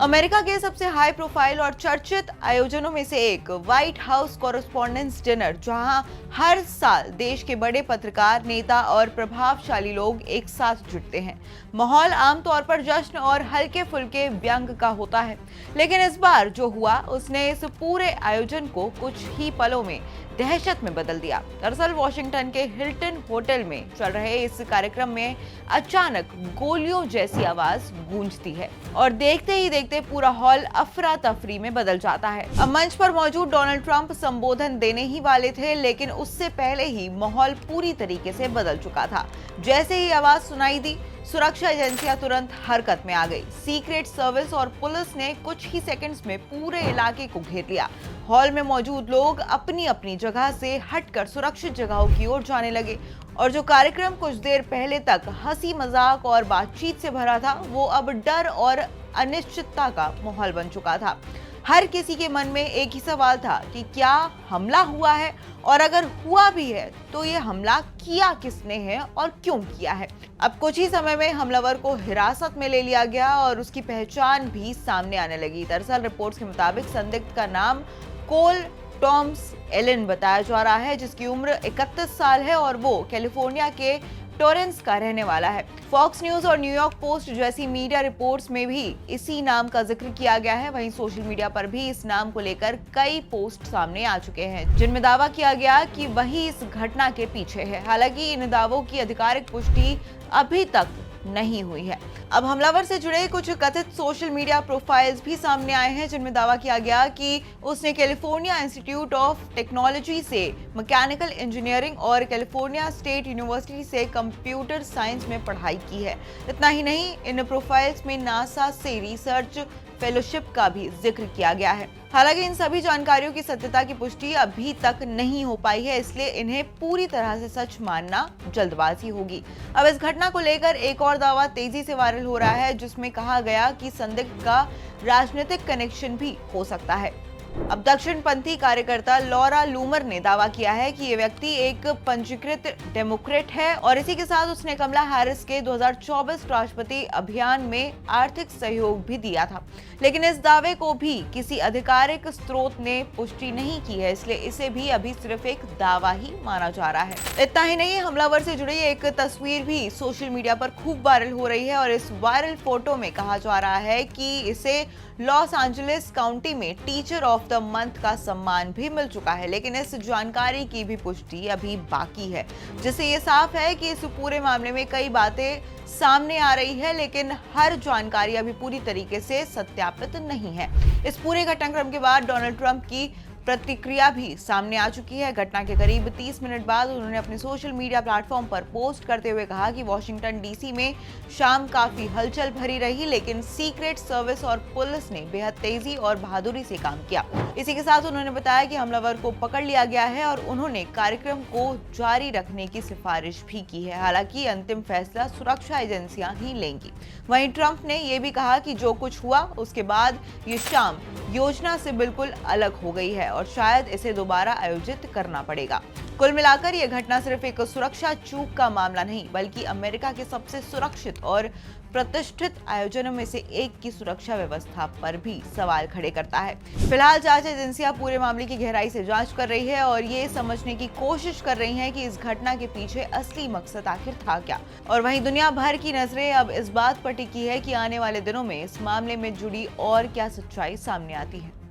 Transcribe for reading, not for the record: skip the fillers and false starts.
America के सबसे high profile और चर्चित आयोजनों में से एक व्हाइट हाउस कॉरेस्पॉन्डेंस डिनर, जहां हर साल देश के बड़े पत्रकार, नेता और प्रभावशाली लोग एक साथ जुटते हैं। माहौल आमतौर पर जश्न और हल्के फुल्के व्यंग का होता है, लेकिन इस बार जो हुआ उसने इस पूरे आयोजन को कुछ ही पलों में दहशत में बदल दिया। दरअसल वॉशिंगटन के हिल्टन होटल में चल रहे इस कार्यक्रम में अचानक गोलियों जैसी आवाज गूंजती है और देखते ही देखते पूरा हॉल अफरा तफरी में बदल जाता है। अब मंच पर मौजूद डोनाल्ड ट्रंप संबोधन देने ही वाले थे, लेकिन उससे पहले ही माहौल पूरी तरीके से बदल चुका था। जैसे ही आवाज सुनाई दी, सुरक्षा एजेंसियां तुरंत हरकत में आ गई। सीक्रेट सर्विस और पुलिस ने कुछ ही सेकंड्स में पूरे इलाके को घेर लिया। हॉल में मौजूद लोग अपनी अपनी जगह से हटकर सुरक्षित जगहों की ओर जाने लगे और जो कार्यक्रम कुछ देर पहले तक हंसी मजाक और बातचीत से भरा था, वो अब डर और अनिश्चितता का माहौल बन चुका था। हर किसी के मन में एक ही सवाल था कि क्या हमला हुआ है, और अगर हुआ भी है तो ये हमला किया किसने है और क्यों किया है। अब कुछ ही समय में हमलावर को हिरासत में ले लिया गया और उसकी पहचान भी सामने आने लगी। दरअसल रिपोर्ट्स के मुताबिक संदिग्ध का नाम कोल टॉम्स एलन बताया जा रहा है, जिसकी उम्र 31 साल है और वो कैलिफोर्निया के टोरेंस का रहने वाला है। फॉक्स न्यूज और न्यूयॉर्क पोस्ट जैसी मीडिया रिपोर्ट्स में भी इसी नाम का जिक्र किया गया है। वहीं सोशल मीडिया पर भी इस नाम को लेकर कई पोस्ट सामने आ चुके हैं, जिनमें दावा किया गया कि वही इस घटना के पीछे है। हालांकि इन दावों की आधिकारिक पुष्टि अभी तक नहीं हुई है। अब हमलावर से जुड़े कुछ कथित सोशल मीडिया प्रोफाइल्स भी सामने आए हैं, जिनमें दावा किया गया कि उसने कैलिफोर्निया इंस्टीट्यूट ऑफ टेक्नोलॉजी से मैकेनिकल इंजीनियरिंग और कैलिफोर्निया स्टेट यूनिवर्सिटी से कंप्यूटर साइंस में पढ़ाई की है। इतना ही नहीं, इन प्रोफाइल्स में नासा से रिसर्च फेलोशिप का भी जिक्र किया गया है। हालांकि इन सभी जानकारियों की सत्यता की पुष्टि अभी तक नहीं हो पाई है, इसलिए इन्हें पूरी तरह से सच मानना जल्दबाजी होगी। अब इस घटना को लेकर एक और दावा तेजी से वायरल हो रहा है, जिसमें कहा गया कि संदिग्ध का राजनीतिक कनेक्शन भी हो सकता है। अब दक्षिणपंथी कार्यकर्ता लॉरा लूमर ने दावा किया है कि ये व्यक्ति एक पंजीकृत डेमोक्रेट है और इसी के साथ उसने कमला हैरिस के 2024 राष्ट्रपति अभियान में आर्थिक सहयोग भी दिया था। लेकिन इस दावे को भी किसी आधिकारिक स्रोत ने पुष्टि नहीं की है, इसलिए इसे भी अभी सिर्फ एक दावा ही माना जा रहा है। इतना ही नहीं, हमलावर से जुड़ी एक तस्वीर भी सोशल मीडिया पर खूब वायरल हो रही है और इस वायरल फोटो में कहा जा रहा है कि इसे लॉस एंजलिस काउंटी में टीचर ऑफ द मंथ का सम्मान भी मिल चुका है, लेकिन इस जानकारी की भी पुष्टि अभी बाकी है, जिससे ये साफ है कि इस पूरे मामले में कई बातें सामने आ रही है, लेकिन हर जानकारी अभी पूरी तरीके से सत्यापित नहीं है। इस पूरे घटनाक्रम के बाद डोनाल्ड ट्रंप की प्रतिक्रिया भी सामने आ चुकी है। घटना के करीब 30 मिनट बाद उन्होंने अपने सोशल मीडिया प्लेटफॉर्म पर पोस्ट करते हुए कहा कि वॉशिंगटन डीसी में शाम काफी हलचल भरी रही, लेकिन सीक्रेट सर्विस और पुलिस ने बेहद तेजी और बहादुरी से काम किया। इसी के साथ उन्होंने बताया कि हमलावर को पकड़ लिया गया है और उन्होंने कार्यक्रम को जारी रखने की सिफारिश भी की है। हालांकि अंतिम फैसला सुरक्षा एजेंसियां ही लेंगी। वहीं ट्रंप ने यह भी कहा कि जो कुछ हुआ उसके बाद ये शाम योजना से बिल्कुल अलग हो गई है और शायद इसे दोबारा आयोजित करना पड़ेगा। कुल मिलाकर यह घटना सिर्फ एक सुरक्षा चूक का मामला नहीं, बल्कि अमेरिका के सबसे सुरक्षित और प्रतिष्ठित आयोजनों में से एक की सुरक्षा व्यवस्था पर भी सवाल खड़े करता है। फिलहाल जांच एजेंसियां पूरे मामले की गहराई से जांच कर रही है और ये समझने की कोशिश कर रही हैं कि इस घटना के पीछे असली मकसद आखिर था क्या। और वहीं दुनिया भर की नजरें अब इस बात पर टिकी है कि आने वाले दिनों में इस मामले में जुड़ी और क्या सच्चाई सामने आती है।